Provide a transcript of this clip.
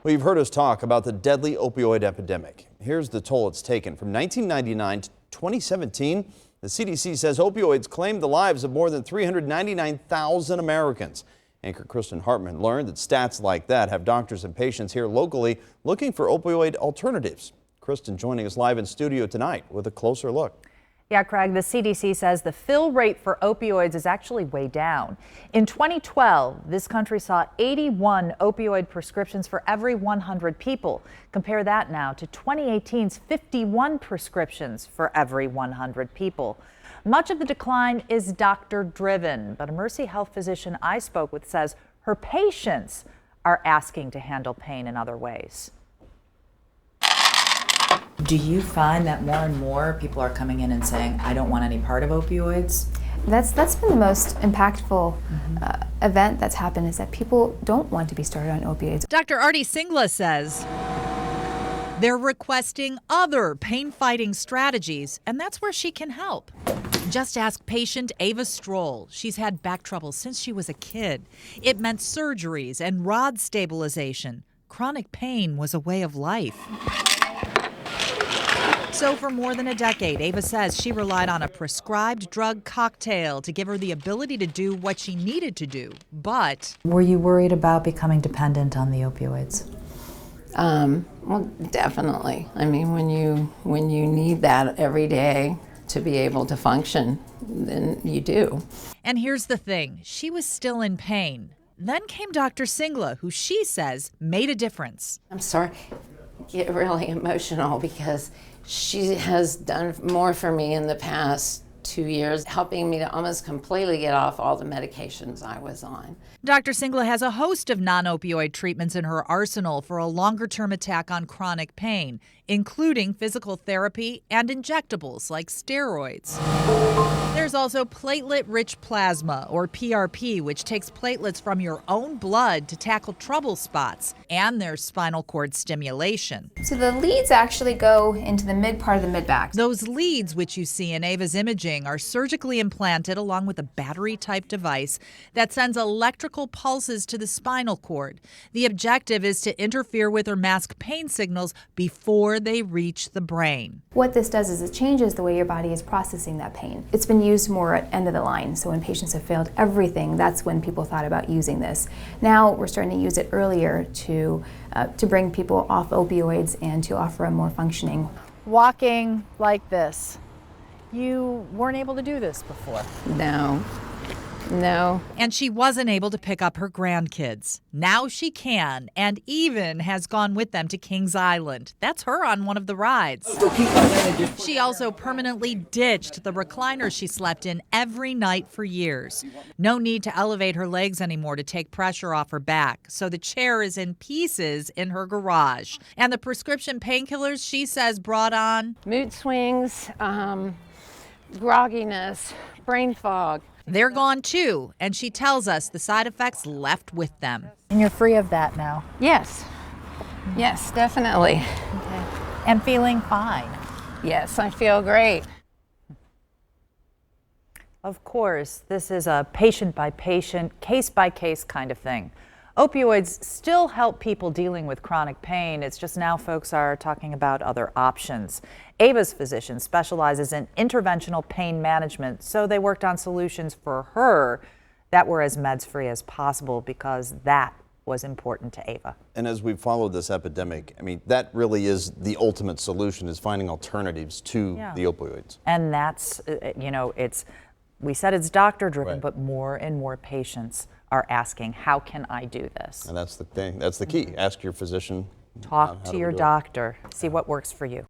Well, you've heard us talk about the deadly opioid epidemic. Here's the toll it's taken. From 1999 to 2017, the CDC says opioids claimed the lives of more than 399,000 Americans. Anchor Kristen Hartman learned that stats like that have doctors and patients here locally looking for opioid alternatives. Kristen joining us live in studio tonight with a closer look. Yeah, Craig, the CDC says the fill rate for opioids is actually way down. In 2012, this country saw 81 opioid prescriptions for every 100 people. Compare that now to 2018's 51 prescriptions for every 100 people. Much of the decline is doctor-driven, but a Mercy Health physician I spoke with says her patients are asking to handle pain in other ways. Do you find that more and more people are coming in and saying, I don't want any part of opioids? That's been the most impactful event that's happened, is that people don't want to be started on opioids. Dr. Artie Singla says they're requesting other pain-fighting strategies, and that's where she can help. Just ask patient Ava Stroll. She's had back trouble since she was a kid. It meant surgeries and rod stabilization. Chronic pain was a way of life. So for more than a decade, Ava says she relied on a prescribed drug cocktail to give her the ability to do what she needed to do. But were you worried about becoming dependent on the opioids? Well, definitely. I mean, when you need that every day to be able to function, then you do. And here's the thing, she was still in pain. Then came Dr. Singla, who she says made a difference. I'm sorry, get really emotional because she has done more for me in the past 2 years, helping me to almost completely get off all the medications I was on. Dr. Singla has a host of non-opioid treatments in her arsenal for a longer-term attack on chronic pain, including physical therapy and injectables like steroids. There's also platelet-rich plasma, or PRP, which takes platelets from your own blood to tackle trouble spots. And there's spinal cord stimulation. So the leads actually go into the mid part of the mid-back. Those leads, which you see in Ava's imaging, are surgically implanted along with a battery-type device that sends electrical pulses to the spinal cord. The objective is to interfere with or mask pain signals before they reach the brain. What this does is it changes the way your body is processing that pain. It's been used more at end of the line, so when patients have failed everything, that's when people thought about using this. Now we're starting to use it earlier to bring people off opioids and to offer a more functioning. Walking like this. You weren't able to do this before. No. And she wasn't able to pick up her grandkids. Now she can, and even has gone with them to Kings Island. That's her on one of the rides. She also permanently ditched the recliner she slept in every night for years. No need to elevate her legs anymore to take pressure off her back, so the chair is in pieces in her garage. And the prescription painkillers she says brought on Mood swings, grogginess, brain fog. They're gone too, and she tells us the side effects left with them. And you're free of that now? Yes, definitely. Okay. And feeling fine? Yes, I feel great. Of course, this is a patient-by-patient, case-by-case kind of thing. Opioids still help people dealing with chronic pain. It's just now folks are talking about other options. Ava's physician specializes in interventional pain management, so they worked on solutions for her that were as meds-free as possible because that was important to Ava. And as we've followed this epidemic, I mean, that really is the ultimate solution, is finding alternatives to the opioids. And that's, we said it's doctor-driven, Right. but more and more patients are asking, how can I do this? And that's the thing. That's the key. Ask your physician. Talk how to do we your do it? doctor. See what works for you.